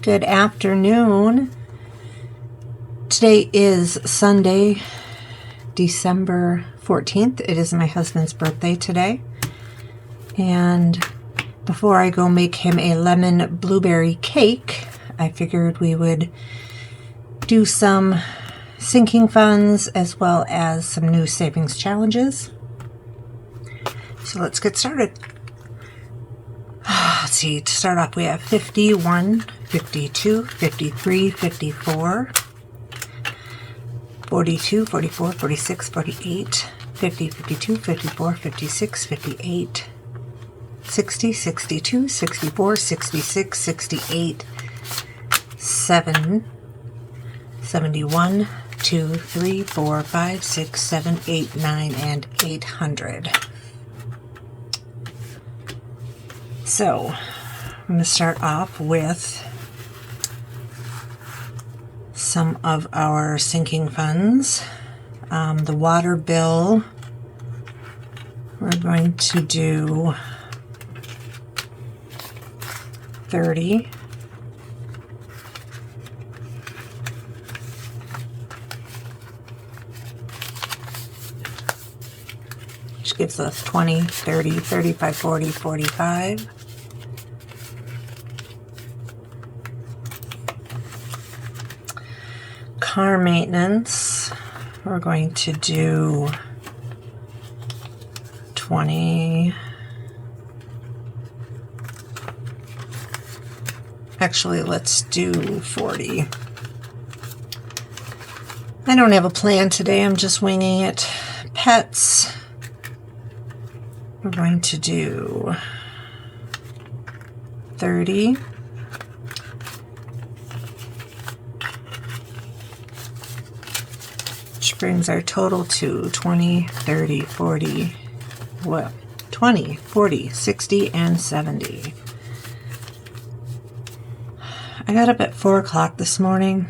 Good afternoon. Today is Sunday, December 14th. It is my husband's birthday today. And before I go make him a lemon blueberry cake, I figured we would do some sinking funds as well as some new savings challenges. So let's get started. Let's see, to start off we have 51, 52, 53, 54, 42, 44, 46, 48, 50, 52, 54, 56, 58, 60, 62, 64, 66, 68, 7, 71, 2, 3, 4, 5, 6, 7, 8, 9, and 800. So, I'm going to start off with some of our sinking funds. The water bill, we're going to do 30. Which gives us 20, 30, 35, 40, 45. Car maintenance, we're going to do 20. Actually, let's do 40. I don't have a plan today, I'm just winging it. Pets, we're going to do 30. Brings our total to 20, 30, 40, well, 20, 40, 60, and 70. I got up at 4 o'clock this morning,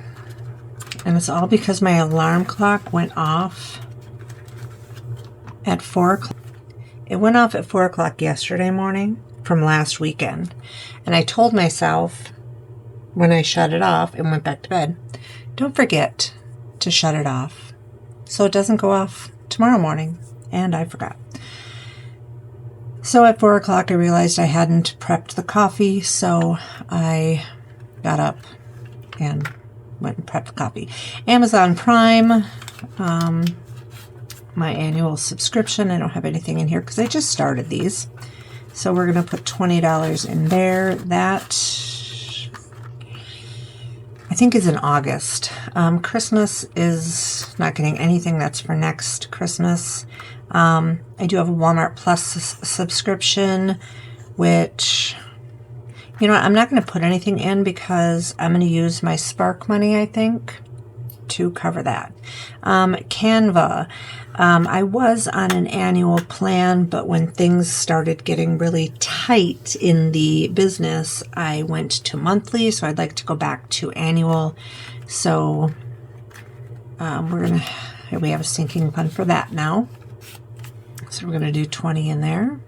and it's all because my alarm clock went off at 4 o'clock. It went off at 4 o'clock yesterday morning from last weekend, and I told myself when I shut it off and went back to bed, don't forget to shut it off so it doesn't go off tomorrow morning, and I forgot. So at 4 o'clock I realized I hadn't prepped the coffee, so I got up and went and prepped the coffee. Amazon Prime, my annual subscription, I don't have anything in here because I just started these. So we're going to put $20 in there. That I think is in August. Christmas is not getting anything. That's for next Christmas. I do have a Walmart Plus subscription, which, you know, I'm not going to put anything in because I'm going to use my Spark money, I think, to cover that. Canva. I was on an annual plan, but when things started getting really tight in the business, I went to monthly, so I'd like to go back to annual. So we have a sinking fund for that now. So we're going to do 20 in there.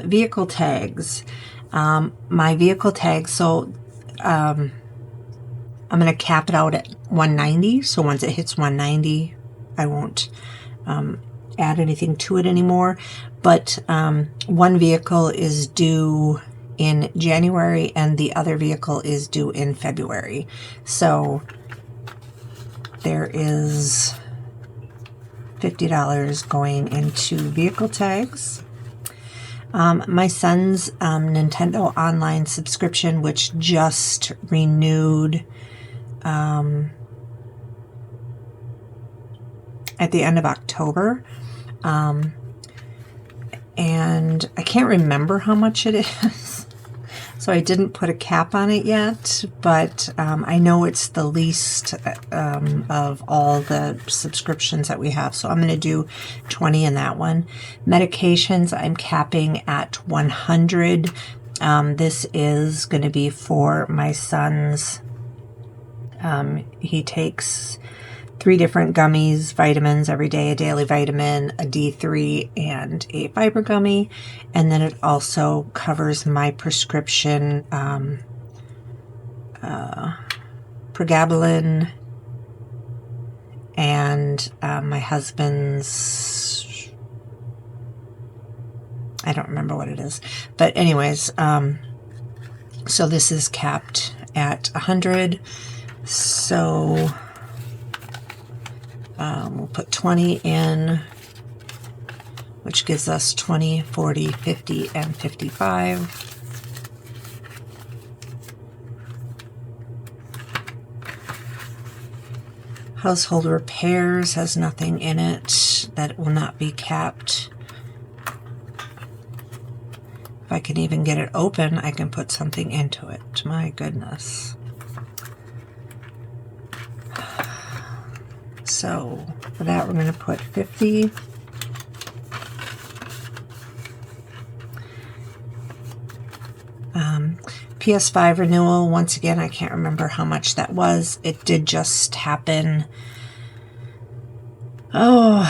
Vehicle tags. My vehicle tags, so I'm going to cap it out at 190. So once it hits 190, I won't add anything to it anymore. But one vehicle is due in January and the other vehicle is due in February. So there is $50 going into vehicle tags. My son's Nintendo online subscription, which just renewed at the end of October, and I can't remember how much it is, so I didn't put a cap on it yet, but I know it's the least of all the subscriptions that we have, so I'm going to do 20 in that one. Medications, I'm capping at 100. This is going to be for my son's, he takes 3 different gummies, vitamins every day, a daily vitamin, a D3, and a fiber gummy. And then it also covers my prescription pregabalin and my husband's, I don't remember what it is. But anyways, so this is capped at 100. So we'll put 20 in, which gives us 20, 40, 50, and 55. Household repairs has nothing in it. That will not be capped. If I can even get it open, I can put something into it. My goodness. So for that, we're going to put 50. PS5 renewal, once again, I can't remember how much that was. It did just happen, I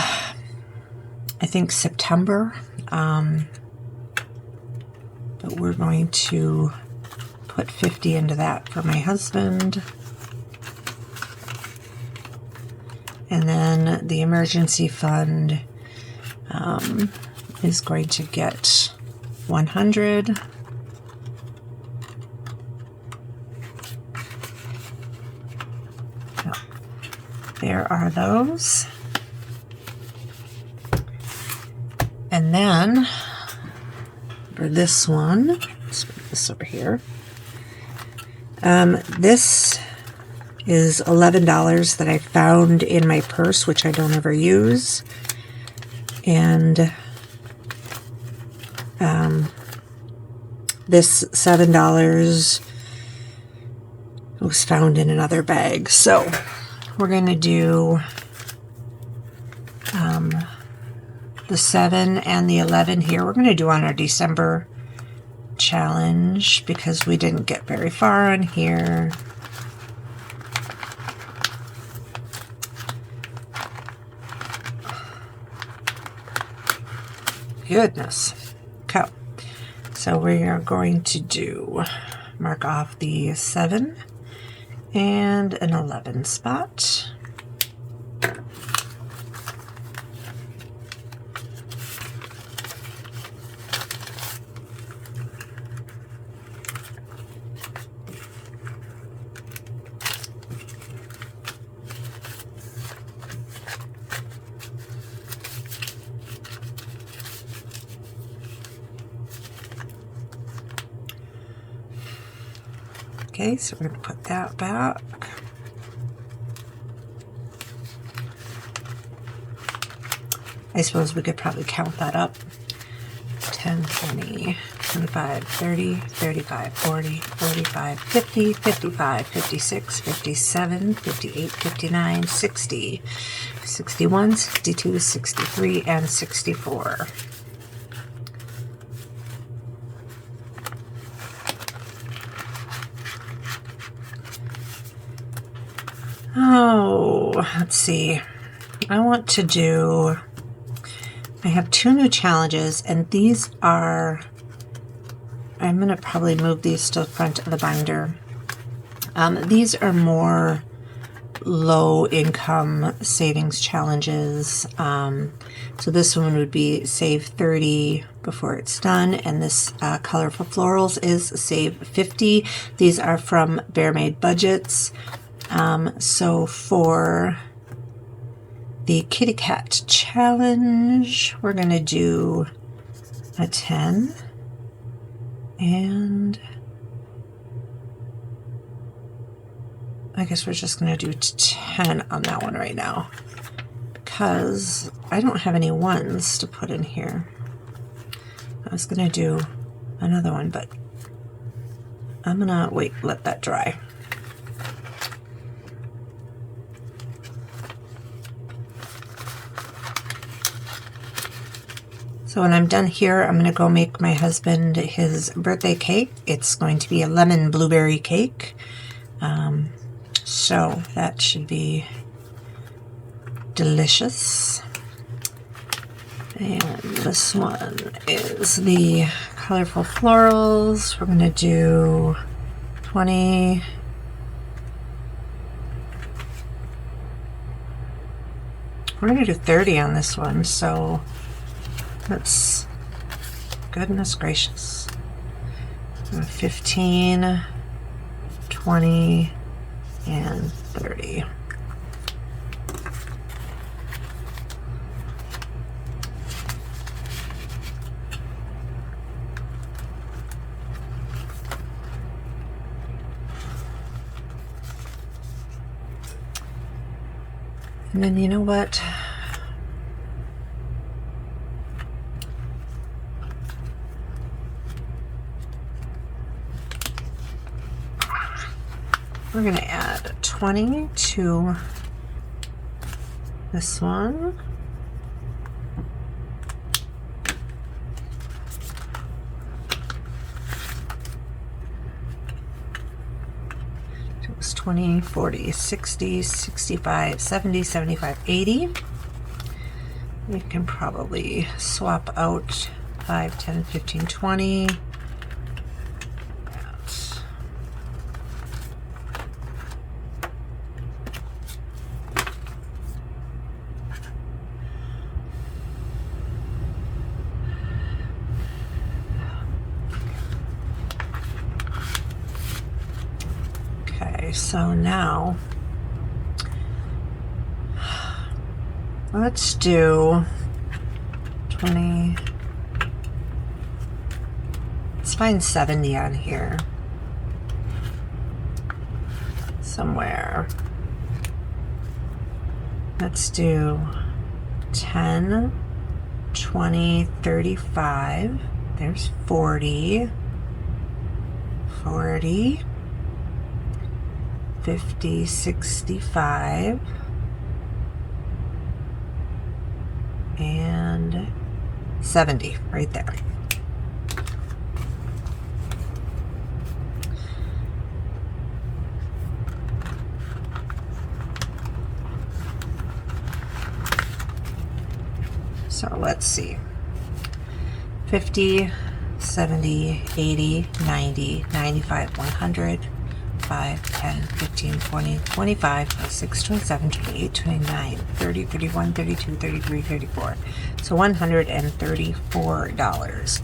think September. But we're going to put 50 into that for my husband. And then the emergency fund is going to get 100. So there are those. And then for this one, let's put this over here. This is $11 that I found in my purse, which I don't ever use. And this $7 was found in another bag. So we're going to do the 7 and the 11 here. We're going to do on our December challenge because we didn't get very far on here. Goodness. Okay. So we are going to mark off the 7 and an 11 spot. Okay, so we're going to put that back. I suppose we could probably count that up. 10, 20, 25, 30, 35, 40, 45, 50, 55, 56, 57, 58, 59, 60, 61, 62, 63, and 64. Oh, let's see. I want to do, I have 2 new challenges, and these are, I'm going to probably move these to the front of the binder. These are more low income savings challenges. So this one would be save 30 before it's done, and this colorful florals is save 50. These are from Bear Made Budgets. So for the Kitty Cat challenge, we're going to do a 10 and I guess we're just going to do 10 on that one right now because I don't have any ones to put in here. I was going to do another one, but I'm going to wait, let that dry. So when I'm done here, I'm going to go make my husband his birthday cake. It's going to be a lemon blueberry cake. So that should be Delicious. And this one is the Colorful Florals. We're going to do 20. We're going to do 30 on this one, so that's goodness gracious. 15, 20, and 30. And then you know what? We're going to add 20 to this one. It was 20, 40, 60, 65, 70, 75, 80. We can probably swap out 5, 10, 15, 20. So now let's do 20. Let's find 70 on here somewhere. Let's do 10, 20, 35. There's 40, 40. 50, 65, and 70 right there. So let's see. 50, 70, 80, 90, 95, 100. 5, 10, 15, 20, 25, 26, 27, 28, 29, 30, 31, 32, 33, 34. So $134.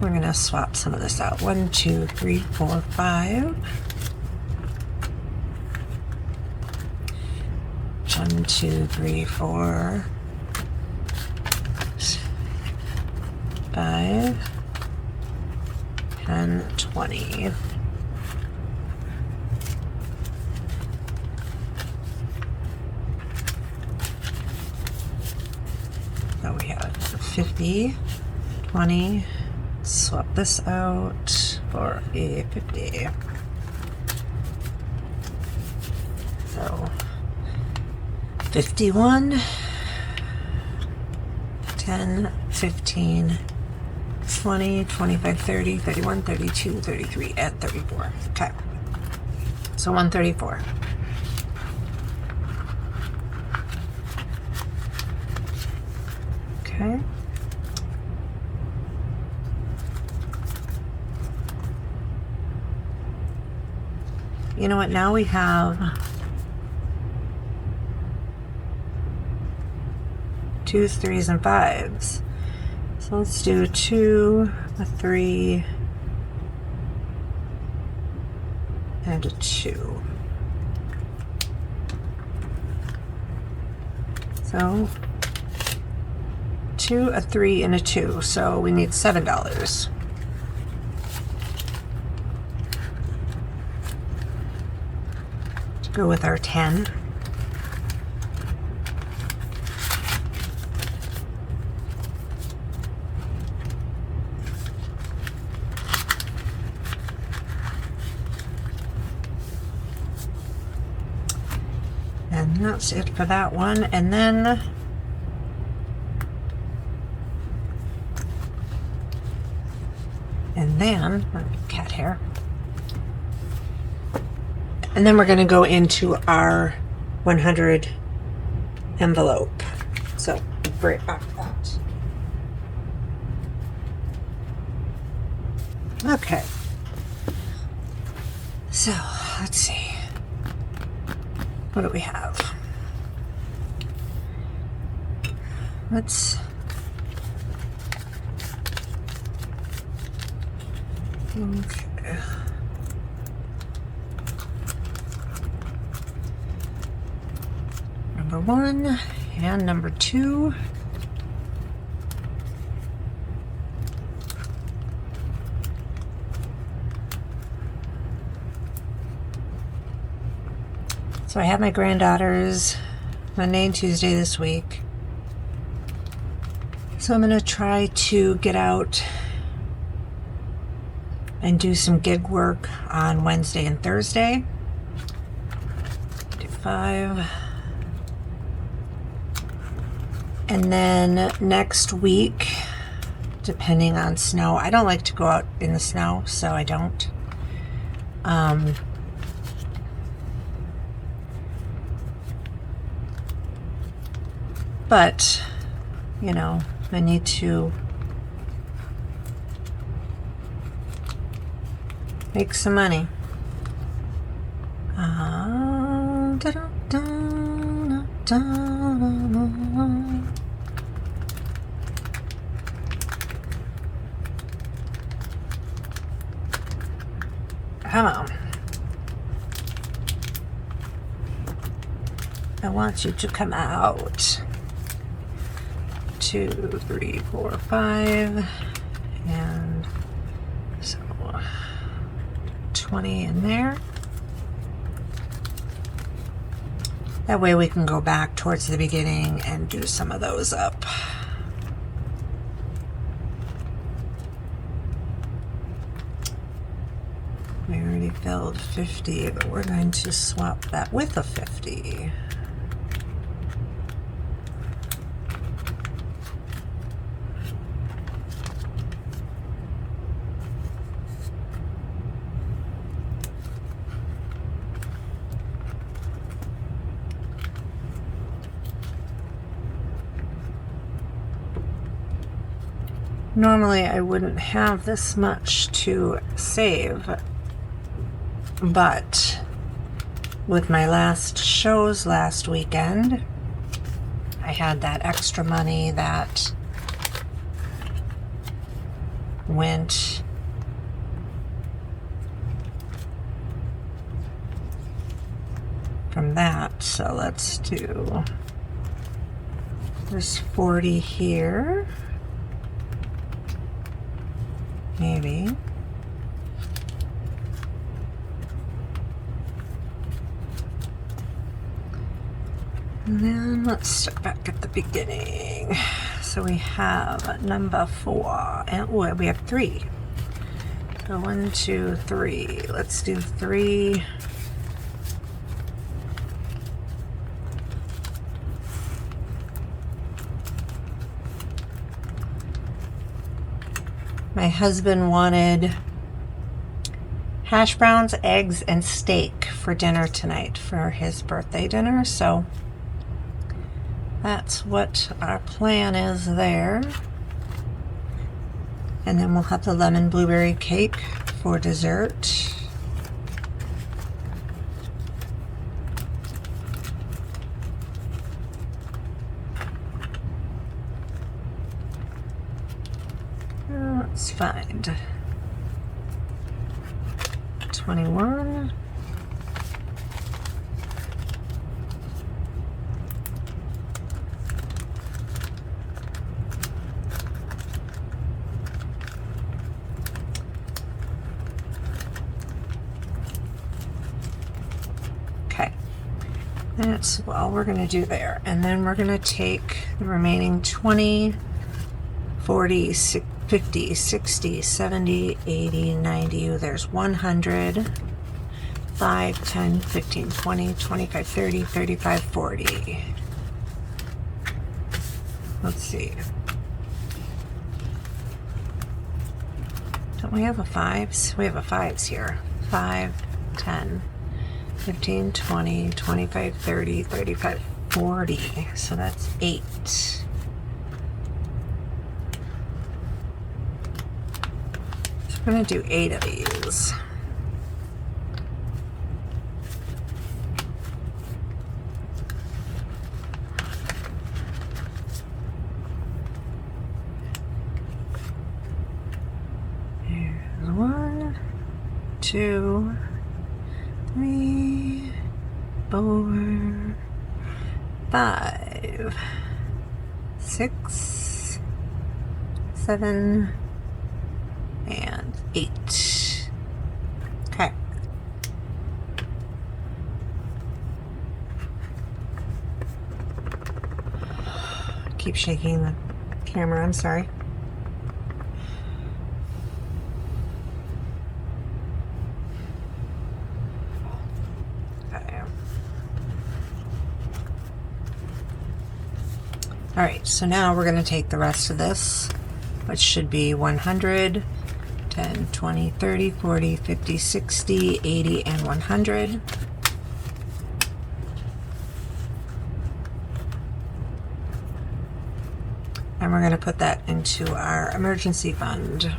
We're going to swap some of this out. 1, 2, 3, 4, 5. 1, 2, 3, 4. 5, 10, 20. So we have 50, 20, swap this out for a 50. So 51, 10, 15, 20, 25, 30, 31, 32, 33, and 34. Okay. So 134. Okay. You know what? Now we have 2s, 3s, and 5s. So let's do 2, a 3, and a 2. So 2, a 3, and a 2. So we need $7. To go with our 10. And that's it for that one. And then cat hair. And then we're going to go into our $134 envelope. So right back that. Okay. So let's see. What do we have? Let's okay. Number 1 and number 2. So I have my granddaughters Monday and Tuesday this week. So I'm going to try to get out and do some gig work on Wednesday and Thursday. Do 5. And then next week, depending on snow, I don't like to go out in the snow, so I don't. But, you know, I need to make some money. Come on. I want you to come out. 2, 3, 4, 5, and so 20 in there. That way we can go back towards the beginning and do some of those up. We already filled 50, but we're going to swap that with a 50. Normally I wouldn't have this much to save, but with my last shows last weekend, I had that extra money that went from that. So let's do, there's 40 here. Maybe. And then let's start back at the beginning. So we have number 4, and oh, we have 3. So 1, 2, 3. Let's do 3. My husband wanted hash browns, eggs, and steak for dinner tonight for his birthday dinner, so that's what our plan is there. And then we'll have the lemon blueberry cake for dessert. Let's find 21. Okay, that's all we're going to do there. And then we're going to take the remaining 20, 40, 50, 60, 70, 80, 90, there's 100, 5, 10, 15, 20, 25, 30, 35, 40. Let's see. Don't we have a 5s? We have a 5s here. 5, 10, 15, 20, 25, 30, 35, 40, so that's 8. So I'm going to do 8 of these. Here's 1, 2, 3, 4, 5, 6, 7, and 8. Okay. Keep shaking the camera, I'm sorry. Alright, so now we're going to take the rest of this, which should be 100, 10, 20, 30, 40, 50, 60, 80, and 100. And we're going to put that into our emergency fund.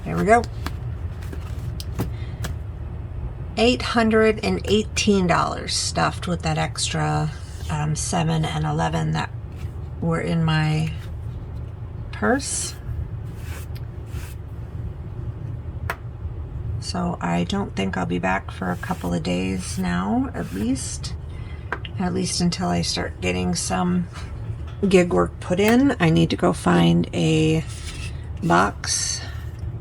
There we go. $818 stuffed with that extra 7 and 11 that were in my purse. So I don't think I'll be back for a couple of days now, at least until I start getting some gig work put in. I need to go find a box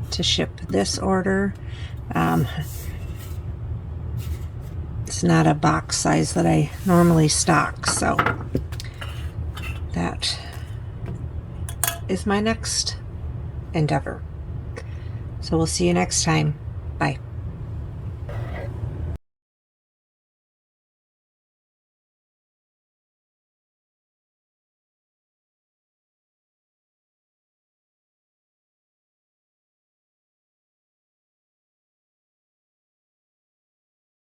to ship this order. It's not a box size that I normally stock, so that is my next endeavor. So we'll see you next time. Bye.